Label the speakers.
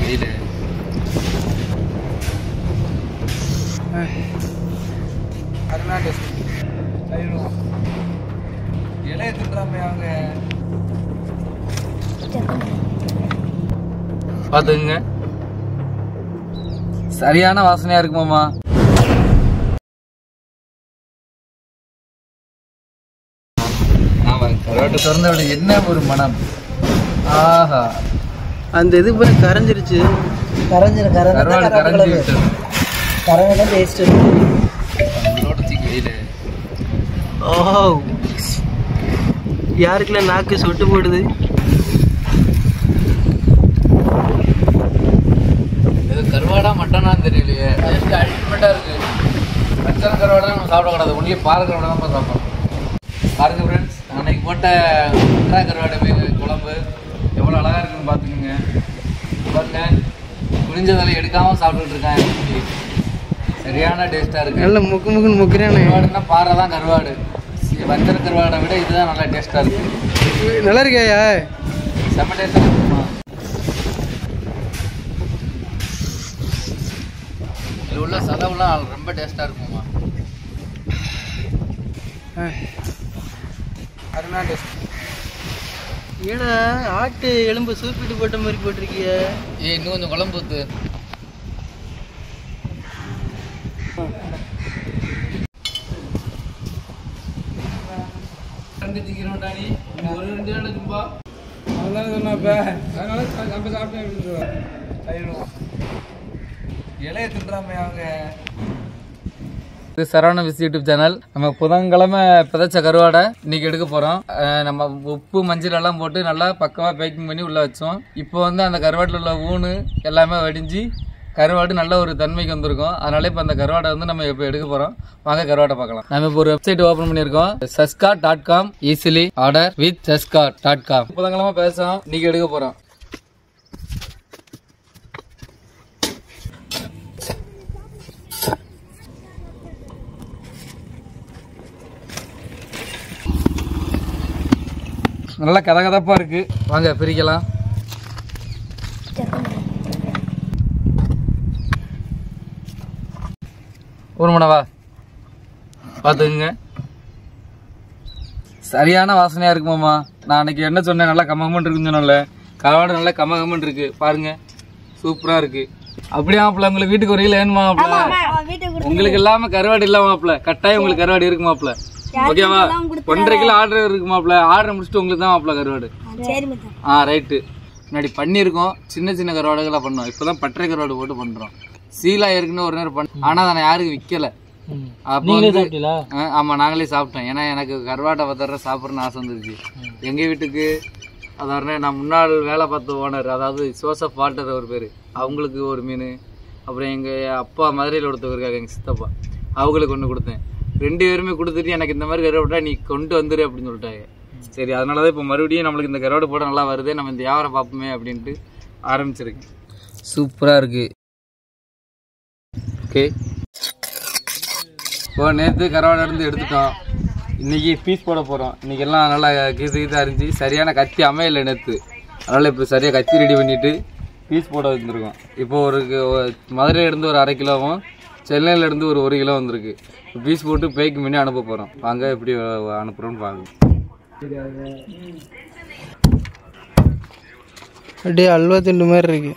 Speaker 1: வெயில் அருணா டெஸ்ட் இலைய திட்டுறாமே அவங்க பாத்துங்க. சரியான வாசனையா இருக்குமாமா. கருவாட்டு திறந்த விட என்ன ஒரு மனம். ஆஹா,
Speaker 2: அந்த இது போய் கரைஞ்சிருச்சு. யாருக்குள்ள நாக்கு சொட்டு போடுது.
Speaker 1: கருவாடா மட்டனான்னு தெரியலையே. அல்டிமேட்டா இருக்கு. பச்சை கருவாடா நம்ம சாப்பிடக்கூடாது. ஒன்லி பாறை கருவாடா தான் சாப்பிடணும். பாருங்க ஃப்ரெண்ட்ஸ், அன்னைக்கு போட்ட கருவாடு மீன் குழம்பு எவ்வளோ அழகா இருக்குன்னு பார்த்துக்குங்க. பாருங்க, குளிஞ்சதில் எடுக்காம சாப்பிட்டுட்டு இருக்கேன். சரியான டேஸ்டா இருக்கு.
Speaker 2: நல்ல முக்கு முக்குன்னு முக்கிறேன்.
Speaker 1: கருவாடுன்னா பாறை தான் கருவாடு. வஞ்சர கருவாடை விட இதுதான் நல்லா டேஸ்டா இருக்கு.
Speaker 2: நல்லா இருக்கையா?
Speaker 1: செம்ம டேஸ்டா இருக்குமா. இதில் உள்ள சதவுலாம் ரொம்ப டேஸ்டா இருக்குமா. அருணா டேஸ்ட்.
Speaker 2: ஏடா ஆட்டு எலும்பு சூப்பிட்டு போட்ட மாதிரி போட்டிருக்கிய.
Speaker 1: இன்னும் கொஞ்சம் குழம்பு ஊத்து. ஒரு 2 நாள் சும்மா அதனால சொன்னப்ப அதனால நம்ம சாப்பிட்டேன். இலைய திட்டுறாமே அவங்க. இது சரவண விஸ் யூடியூப் சேனல். நம்ம புதன்கிழமை பிதைச்ச கருவாடை இன்னைக்கு எடுக்க போறோம். நம்ம உப்பு மஞ்சள் எல்லாம் போட்டு நல்லா பக்கவா பேக்கிங் பண்ணி உள்ள வச்சோம். இப்போ வந்து அந்த கருவாட்டில் உள்ள ஊனு எல்லாமே வடிஞ்சு கருவாடு நல்ல ஒரு தன்மைக்கு வந்திருக்கும். அதனால இப்போ அந்த கருவாடை வந்து நம்ம இப்போ எடுக்க போறோம். வாங்க கருவாடை பார்க்கலாம். நம்ம இப்போ ஒரு வெப்சைட் ஓபன் பண்ணியிருக்கோம். sescott.com. Easily order with sescott.com. புதன்கிழமை பேசுறோம், இன்னைக்கு எடுக்க போறோம். நல்லா கதகதப்பா இருக்கு. வாங்க பிரிக்கலாம். ஒரு மணவா பாத்துங்க. சரியான வாசனையா இருக்குமாமா. நான் அன்னைக்கு என்ன சொன்னேன், நல்லா கம்மகம்மன் இருக்குன்னு சொன்னேன்ல. கருவாடு நல்லா கம்மகம்மன் இருக்கு. பாருங்க, சூப்பரா இருக்கு. அப்படியே மாப்பிள்ள உங்களுக்கு வீட்டுக்கு ஒரு வேணுமா மாப்பிள்ள? உங்களுக்கு இல்லாம கருவாடு இல்லாம மாப்பிள்ள, கட்டாயம் உங்களுக்கு கருவாடு இருக்கு மாப்பிள்ள. ஓகேவா? 1.5 கிலோ ஆர்டர் இருக்கு மாப்பிள்ள. ஆர்டர் முடிச்சுட்டு உங்களுக்கு தான் மாப்பிள்ள கருவாடு. ரைட்டு. முன்னாடி பண்ணியிருக்கோம், சின்ன சின்ன கருவாடுகளா பண்ணோம். இப்பதான் பட்டறை கருவாடு போட்டு பண்றோம். சீலா இருக்குன்னு ஒரு நேரம் பண்ண, ஆனா அதை யாருக்கும் விற்கல. அப்போ ஆமா, நாங்களே சாப்பிட்டோம். ஏன்னா எனக்கு கருவாட்டை பத்திர சாப்பிட்றன்னு ஆசை வந்துருச்சு. எங்க வீட்டுக்கு அதாவது நான் முன்னாள் வேலை பார்த்த ஓனர், அதாவது ஜோசப் வால்டர் ஒரு பேரு, அவங்களுக்கு ஒரு மீன். அப்புறம் எங்க அப்பா மதுரையில் ஒருத்தவர் இருக்காங்க, எங்க சித்தப்பா, அவங்களுக்கு ஒன்று கொடுத்தேன். 2 பேருமே கொடுத்துட்டு எனக்கு இந்த மாதிரி கருவாடா நீ கொண்டு வந்துரு அப்படின்னு சொல்லிட்டாங்க. சரி, அதனாலதான் இப்போ மறுபடியும் நம்மளுக்கு இந்த கருவாடு போட நல்லா வருது, நம்ம இந்த வியாபாரம் பார்ப்போமே அப்படின்ட்டு ஆரம்பிச்சிருக்கு. சூப்பரா இருக்கு. ஓகே, இப்போ நேற்று கருவாடை இருந்து எடுத்துட்டோம். இன்னைக்கு பீஸ் போட போறோம். இன்னைக்கு எல்லாம் நல்லா கீசா இருந்துச்சு. சரியான கத்தி அமையல நேற்று. அதனால இப்போ சரியா கத்தி ரெடி பண்ணிட்டு பீஸ் போட வந்துருக்கோம். இப்போ ஒரு மதுரையில இருந்து ஒரு 1/2 கிலோவும் சென்னையில இருந்து ஒரு 1 கிலோ வந்திருக்கு. பீஸ் போட்டு பேக்கிங் பண்ணி அனுப்ப போறோம். வாங்க எப்படி அனுப்புறோம்னு பாருங்க.
Speaker 2: அப்படியே அல்வா திண்டு மாதிரி இருக்கு.